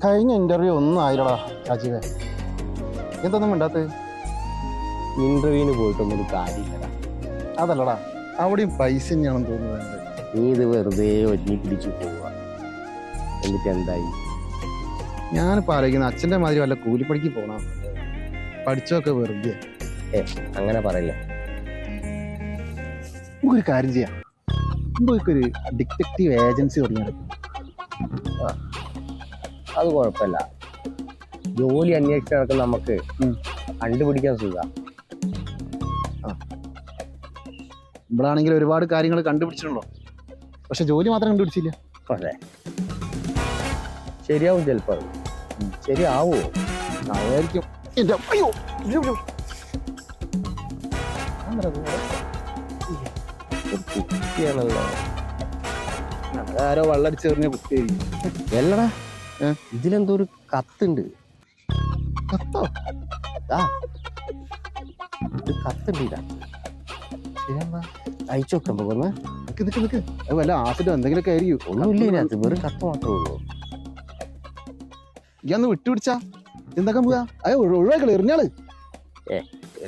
കഴിഞ്ഞ ഇന്റർവ്യൂ ഒന്നും ആയില്ലടാ രാജീവേ. എന്തൊന്നും വേണ്ടാത്ത ഇന്റർവ്യൂവിന് പോയിട്ടൊന്നും കാര്യമില്ലടാ. അതല്ലടാ, അവിടെയും പൈസ തന്നെയാണെന്ന് തോന്നുന്നത്. നീ ഇത് വെറുതെ ഒരുങ്ങി പിടിച്ചു പോവുക. എന്നിട്ട് എന്തായി? ഞാനിപ്പോൾ ആലോചിക്കുന്ന അച്ഛൻ്റെ മാതിരി വല്ല കൂലിപ്പണിക്ക് പോകണം. പഠിച്ചൊക്കെ വെറുതെ. അങ്ങനെ പറയില്ല. നമുക്കൊരു കാര്യം ചെയ്യാം, നമുക്കൊരു ഡിറ്റക്റ്റീവ് ഏജൻസി തുടങ്ങിയാൽ. അത് കുഴപ്പമില്ല. ജോലി അന്വേഷിച്ച് നടക്കുന്ന നമുക്ക് കണ്ടുപിടിക്കാൻ സുഖം. നമ്മളാണെങ്കിൽ ഒരുപാട് കാര്യങ്ങൾ കണ്ടുപിടിച്ചിട്ടുണ്ടോ, പക്ഷെ ജോലി മാത്രം കണ്ടുപിടിച്ചില്ല. അതെ, ശരിയാവും ചിലപ്പോ. ശരിയാവോ? ആയിരിക്കും. അയ്യോ, കുട്ടിയാണല്ലോ. ആരോ വെള്ളടിച്ചെറിഞ്ഞ കുട്ടിയായിരിക്കും. എല്ലടാ, ഇതിലെന്തോ ഒരു കത്തുണ്ട്. കത്തോ? കത്തുണ്ട്. ഇതാ അയച്ചു നോക്കാൻ പോകുന്ന. നിക്ക് അത് വല്ല ആസിഡോ എന്തെങ്കിലുമൊക്കെ ആയിരിക്കും. ഒന്നുമില്ല ഇതിനകത്ത്, വെറും കത്ത് മാത്രമേ ഉള്ളൂ. ഇയാന്ന് വിട്ടുപിടിച്ചാ എന്താക്കാൻ പോവാ? ഒഴിവാക്കളെ, എറിഞ്ഞാള്.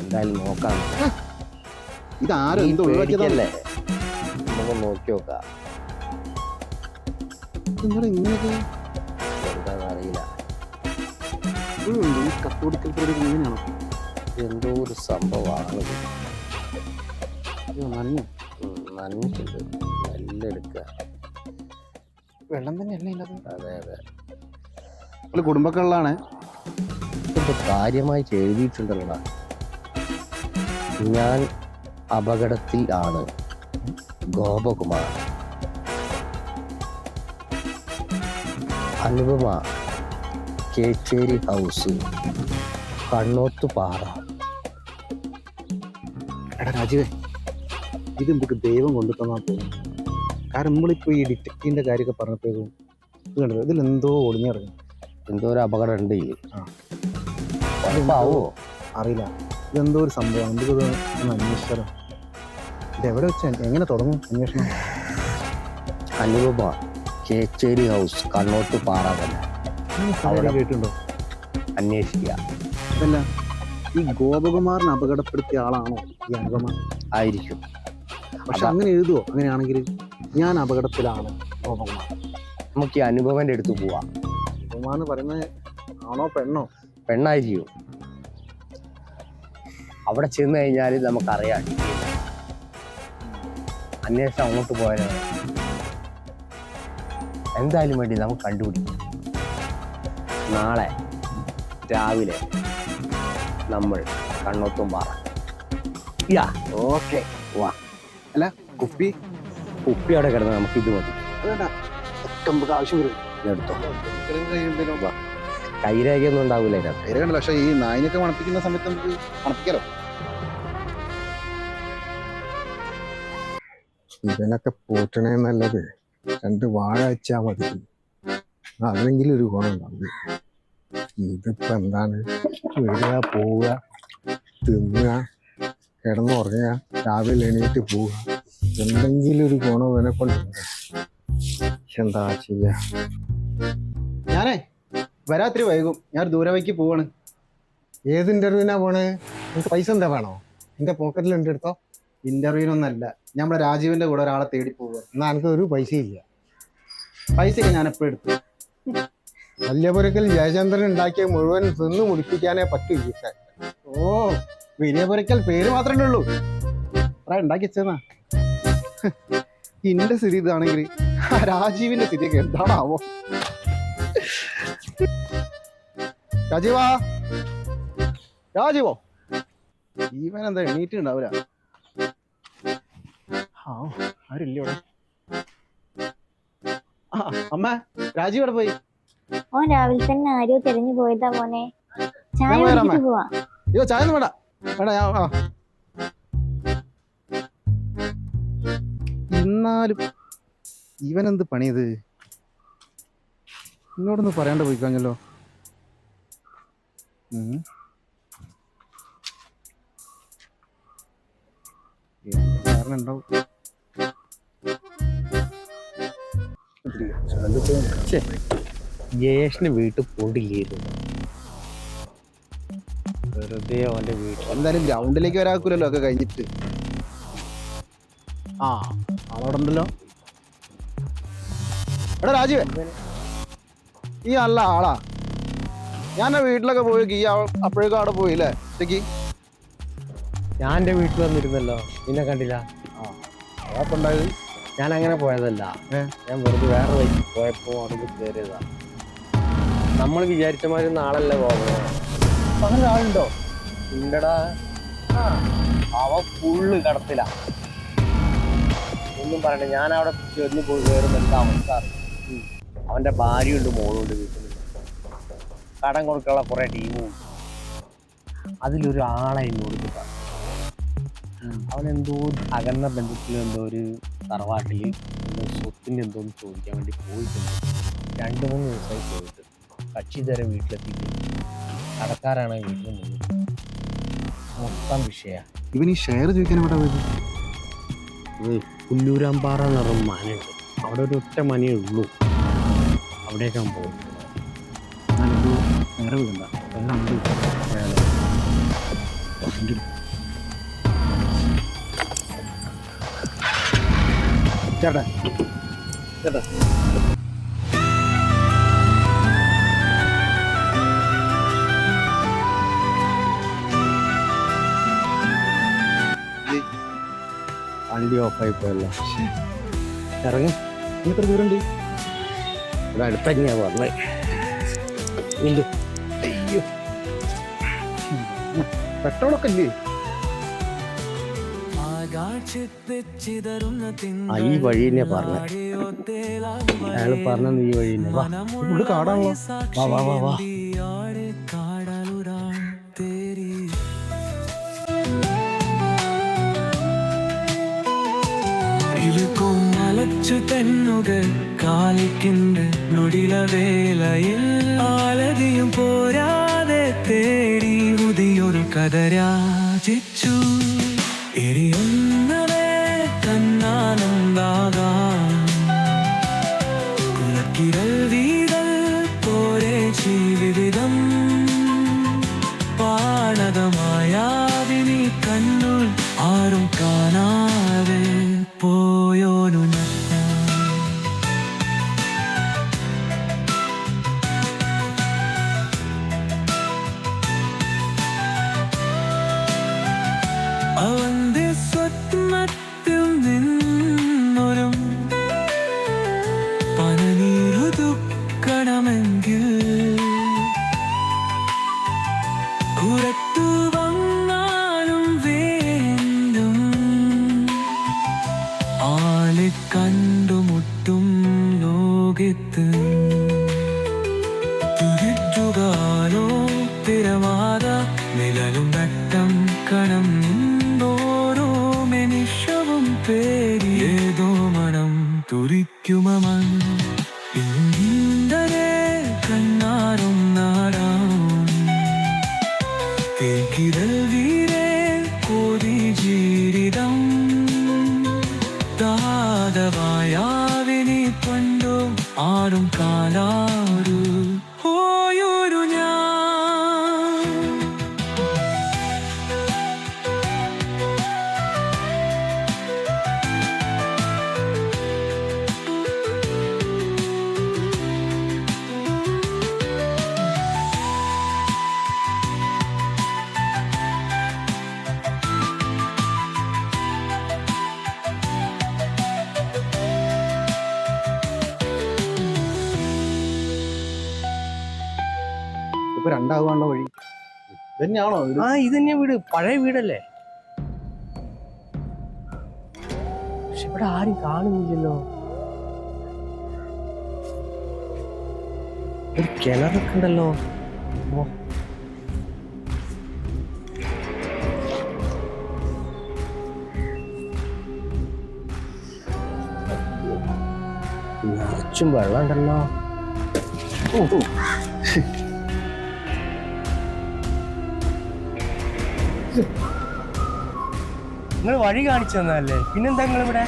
എന്തായാലും നോക്കാം. ഇതാരോ എന്തോ ഒഴിവാക്കിയതല്ലേ. നമുക്ക് നോക്കി നോക്കാം. എന്താ ഇങ്ങനെയൊക്കെ? എന്താന്ന് അറിയില്ല. ഈ കത്തോടിക്കൽ പരിപാടി ഇങ്ങനെയാണോ? എന്തോ ഒരു സംഭവമാണ്. നനഞ്ഞിട്ടുണ്ട്. നല്ല എടുക്കുക. വെള്ളം തന്നെയല്ലേ ഇല്ലത്? അതെ അതെ. കുടുംബക്കുള്ളതാണ്. ഇപ്പൊ കാര്യമായിട്ട് എഴുതിയിട്ടുണ്ടല്ലോടാ. ഞാൻ അപകടത്തിൽ ആണ്. ഗോപകുമാർ. അനുപമ, കേച്ചേരി ഹൗസ്, കണ്ണോത്തുപാറ. എടാ രാജീവേ, ഇത് നമുക്ക് ദൈവം കൊണ്ടു തന്നാ തോന്നുന്നു. കാരണം നമ്മളിപ്പോൾ ഈ ഡിറ്റക്റ്റീവിൻ്റെ കാര്യമൊക്കെ പറഞ്ഞപ്പോഴേക്കും ഇത് കണ്ടല്ലോ, ഇതിലെന്തോ ഒളിഞ്ഞിറങ്ങി. എന്തോ ഒരു അപകടം ഉണ്ട്. അറിയില്ല, ഇതെന്തോ ഒരു സംഭവമാണ്. നമുക്കിത് ഒന്ന് അന്വേഷിച്ചാലോ? ഇതെവിടെ വെച്ചാൽ എങ്ങനെ തുടങ്ങും അന്വേഷണം? അനുപമ, കേച്ചേരി ഹൗസ്, കണ്ണോത്തുപാറ തന്നെ. അവിടെ കേട്ടിട്ടുണ്ടോ? അന്വേഷിക്കുക. അതല്ല, ഈ ഗോപകുമാറിനെ അപകടപ്പെടുത്തിയ ആളാണോ ഈ അനുപമ? ആയിരിക്കും. പക്ഷെ അങ്ങനെ എഴുതുവോ? അങ്ങനെയാണെങ്കിൽ ഞാൻ അപകടത്തിലാണ് ഗോപകുമാർ. നമുക്ക് ഈ അനുപമന്റെ അടുത്ത് പോവാം. അനുപമ എന്ന് പറയുന്നത് ആണോ പെണ്ണോ? പെണ്ണായിരിക്കും. അവിടെ ചെന്ന് കഴിഞ്ഞാൽ നമുക്കറിയാം. അന്വേഷണം അങ്ങോട്ട് പോയാലാണ്. എന്തായാലും വേണ്ടി നമുക്ക് കണ്ടുപിടിക്കാം. നാളെ രാവിലെ നമ്മൾ കണ്ണോത്തുംപാറ. ഓക്കെ, വാ. അല്ല കുപ്പി അവിടെ കിടന്ന് നമുക്ക് ഇത് മതി. നമുക്ക് ആവശ്യം വരും. എടുത്തോ. കൈരേഖയൊന്നും ഉണ്ടാവില്ല അതിനകത്ത്. കണ്ടല്ലോ, പക്ഷെ ഈ നായിനൊക്കെ മണപ്പിക്കുന്ന സമയത്ത് നമുക്ക് മണപ്പിക്കാലോ. ഇതിനൊക്കെ പൂട്ടണേ നല്ലത് 2 വാഴ വെച്ചാ മതി. അതെങ്കിലും ഒരു ഗുണം ഉണ്ടാവും. ഇതിപ്പോ എന്താണ്? വരിക, പോവുക, തിന്നുക, കിടന്നുറങ്ങുക, രാവിലെ എണീറ്റ് പോവുക. എന്തെങ്കിലും ഒരു ഗുണം ഇവനെ കൊണ്ടുണ്ട്. എന്താ ചെയ്യാ? ഞാനേ വരാത്തിരി വൈകും. ഞാൻ ദൂരെ വൈക്ക് പോവാണ്. ഏത് ഇന്റർവ്യൂവിനാ പോണേ? നിങ്ങൾക്ക് പൈസ എന്താ വേണോ? എന്റെ പോക്കറ്റിലുണ്ട്, എടുത്തോ. ഇന്റർവ്യൂവിനൊന്നല്ല, നമ്മുടെ രാജീവിന്റെ കൂടെ ഒരാളെ തേടി പോവുക. എന്നാ എനിക്ക് ഒരു പൈസ ഇല്ല. പൈസയൊക്കെ ഞാൻ എപ്പോഴും എടുത്തു. വല്യപുരക്കൽ ജയചന്ദ്രൻ ഉണ്ടാക്കിയ മുഴുവൻ തിന്നു മുടിപ്പിക്കാനേ പറ്റൂ. ഓ, വലിയപുരക്കൽ പേര് മാത്രമേ ഉള്ളൂ. ഉണ്ടാക്കി വെച്ചെന്നാ. ഇന്റെ സ്ഥിതി ഇതാണെങ്കിൽ രാജീവിന്റെ സ്ഥിതിയൊക്കെ എന്താണാവോ? രാജീവോ ഇവനെന്താ എണീറ്റ് ഉണ്ടാവൂല. ആരില്ല ഇവിടെ. അമ്മ, രാജീവ് ഇവിടെ പോയി. ഓ, രാവിലെ തന്നെ ആരോ തെരഞ്ഞു പോയതാ മോനെ. ചായ കുടിച്ചിട്ട് പോവാ. അയ്യോ, ചായ ഒന്നും വേണ്ട. എന്നാലും ഇവനെന്ത് പണിയത്? എന്നോടൊന്ന് പറയാണ്ട് പോയി കഴിഞ്ഞല്ലോ. കാരണം ഉണ്ടാവും. ജയേഷിന് വീട്ടിൽ പോണ്ടില്ലായിരുന്നു. വെറുതെ അവന്റെ വീട്ടിൽ എന്തായാലും ഗ്രൗണ്ടിലേക്ക് വരാക്കൂലല്ലോ ഒക്കെ കഴിഞ്ഞിട്ട്. ആ ആളവിടെ ഉണ്ടല്ലോ. എടാ രാജീവൻ, ഈ നല്ല ആളാ. ഞാൻ വീട്ടിലൊക്കെ പോയി ഈ അപ്പോഴേക്കും അവിടെ പോയില്ലേ ഒറ്റയ്ക്ക്? ഞാൻ എൻ്റെ വീട്ടിൽ വന്നിരുന്നല്ലോ, നിന്നെ കണ്ടില്ല. അതൊക്കെ ഉണ്ടായത് ഞാൻ അങ്ങനെ പോയതല്ല. ഞാൻ വെറുതെ വേറെ വഴിക്ക് പോയപ്പോ അവിടെ കയറിയതാ. നമ്മൾ വിചാരിച്ച മാതിരി നാളല്ലേ പോകുന്നത്. അങ്ങനെ ആളുണ്ടോ? ഉണ്ടടാ, അവ ഫുള്ള് കടത്തില. ഒന്നും പറയണ്ട, ഞാൻ അവിടെ ചെന്ന് പോയി കയറുമ്പോൾ എന്താ അവസ്ഥ അറിയാം. അവന്റെ ഭാര്യയുണ്ട്, മോളുണ്ട്, വീട്ടിൽ കടം കൊടുക്കാനുള്ള കുറെ ടീമും ഉണ്ട്. അതിലൊരു ആളെ എന്നോട് കിട്ടാം. അവനെന്തോ അകന്ന ബന്ധത്തിൽ എന്തോ ഒരു തറവാട്ടിൽ എന്തോ സ്വത്തിന്റെ എന്തോന്ന് ചോദിക്കാൻ വേണ്ടി പോയിട്ടുണ്ട്. 2-3 ദിവസമായി പോയിട്ട് കക്ഷി തരം വീട്ടിലെത്തിയിട്ട് കടക്കാരാണ് വീട്ടിൽ നിന്ന് മൊത്തം വിഷയ. ഇവൻ ഈ ഷെയർ ചോദിക്കാൻ ഇവിടെ പോയത്? പുല്ലൂരാമ്പാറ എന്ന് പറഞ്ഞ മനയുണ്ട്, അവിടെ ഒരു ഒറ്റ മനയേ ഉള്ളൂ. അവിടേക്കാണ് പോകുന്നത്. നേരെ വീടണ്ട ചേട്ടാ ചേട്ടാ. വണ്ടി ഓഫായി പോയല്ലോ. ഇറങ്ങി എത്ര ദൂരമുണ്ട്? ഇവിടെ അടുത്ത് തന്നെയാ പറഞ്ഞത്. അയ്യോ, പെട്രോളൊക്കെ ഇല്ലേ? ഈ വഴി തന്നെയാ പറഞ്ഞ. അയാൾ പറഞ്ഞത് ഈ വഴി തന്നെ. വാ, ഇവിടെ കാടാണല്ലോ. വാ വാ വാ വാ. തെന്നുകൾ കാലിക്കിന്റെ നൊടില വേലയിൽ ആലതിയും പോരാതെ തേടി പുതിയൊരു കഥരാചിച്ചു. എരിയുന്നവേ തന്നാനന്ദാകാം കുലക്കിരൽ വീതൽ പോരെ ജീവിതം പാണകമായാവിനി കണ്ണുൾ ആരും കാണാതെ പോയോനു അവന്റെ സ്വപ്നത്തിൽ നിന്നൊരു പനനീരുതുക്കണമെങ്കിൽ പുറത്തു വന്നാലും വേണ്ടും ആളെ കണ്ടുമുട്ടും ലോകത്ത് തുകിറ്റുകാലോ തിരമാത നിഴലും വെട്ടം കണം ഓരോ മനുഷ്യവും പേരി ഏതോ മണം തുറിക്കുമൻ ഇന്തരെ കണ്ണാറും നാടാം തേക്കിരൽ വീരേ കോതി ജീവിതം താതവായാവിനി പണ്ടും ആരും കാണാറു പോയൊരു ഞാൻ. ഇപ്പൊ രണ്ടാവാനുള്ള വഴി തന്നെയാണോ? ആ, ഇത് തന്നെയാ വീട്, പഴയ വീടല്ലേ. പക്ഷെ ഇവിടെ ആരും കാണുന്നില്ലല്ലോ. ഒരു കിണറൊക്കെ ഉണ്ടല്ലോ. ഓ, നിറച്ചും വെള്ളം ഉണ്ടല്ലോ. നിങ്ങൾ വഴി കാണിച്ചു തന്നതല്ലേ, പിന്നെന്താ നിങ്ങൾ ഇവിടെ?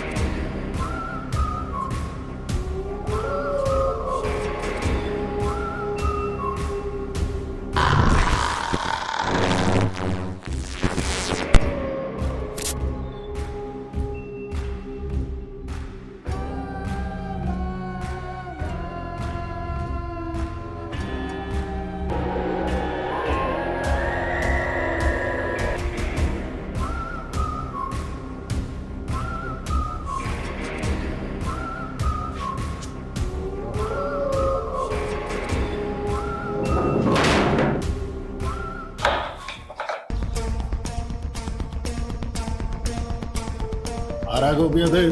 ആരാ കോപ്പിയത്?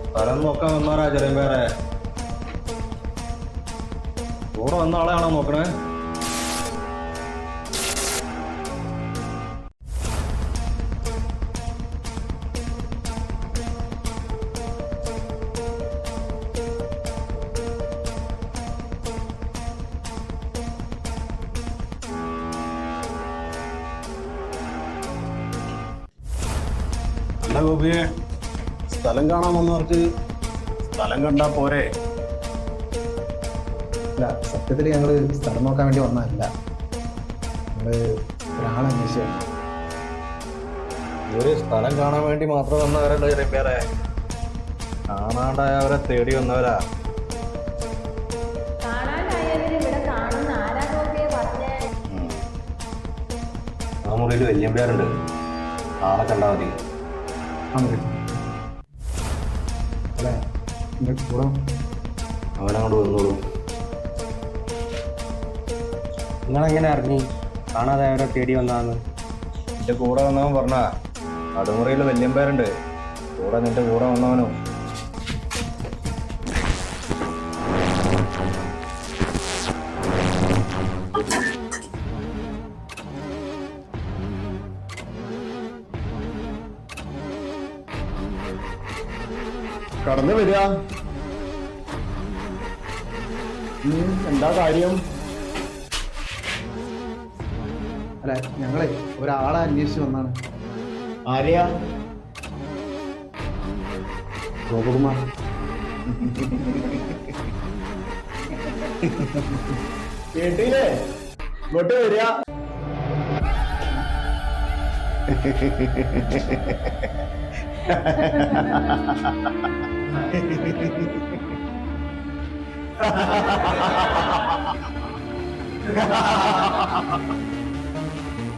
സ്ഥലം നോക്കാൻ വന്നാരാ ചെറിയമ്പേറെ? കൂടെ വന്ന ആളെയാണോ നോക്കണേ? അല്ല ഗോപിയെ, സ്ഥലം കാണാൻ വന്നവർക്ക് സ്ഥലം കണ്ടാ പോരെ? അല്ല, സത്യത്തിൽ ഞങ്ങൾ സ്ഥലം നോക്കാൻ വേണ്ടി വന്നതല്ല. ഞങ്ങൾ ഒരാളെ അന്വേഷിച്ചു. ഇവര് സ്ഥലം കാണാൻ വേണ്ടി മാത്രം വന്നവരല്ലോ ചെറിയമ്പേറെ. കാണാണ്ടായവരെ തേടി വന്നവരാ. ആ മുറിയിൽ വല്യമ്പേരുണ്ട്. ആളെ കണ്ടാ മതി. അല്ല, നിങ്ങൾക്ക് കൂടെ അവനങ്ങോട്ട് വന്നോളൂ. നിങ്ങളെങ്ങനെ അറിഞ്ഞി കാണാതെ അവരെ തേടി വന്നാന്ന്? നിന്റെ കൂടെ വന്നവൻ പറഞ്ഞ അടുമുറിയിൽ വല്യമ്പേരുണ്ട്. കൂടെ നിന്റെ കൂടെ വന്നവനും. കടന്നു വരിക. എന്താ കാര്യം? അല്ല, ഞങ്ങളെ ഒരാളെ അന്വേഷിച്ച് വന്നാണ്. ആരെയാ? ഗോപകുമാർ. കേട്ടില്ലേ? ഇങ്ങോട്ട് വരിക.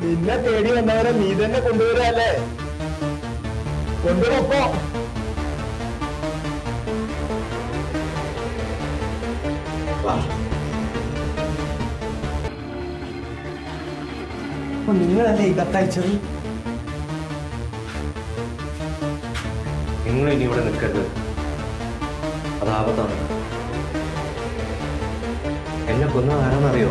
നിന്നെ തേടി വന്നവരെ നീ തന്നെ കൊണ്ടുവരല്ലേ? കൊണ്ടുപോക്കോ. നിങ്ങളല്ലേ ഈ കത്തയച്ചത്? നിങ്ങൾ ഇനി ഇവിടെ നിൽക്കരുത്. അത് ആപത്താണ്. എന്നെ കൊന്നത് ആരാന്നറിയോ?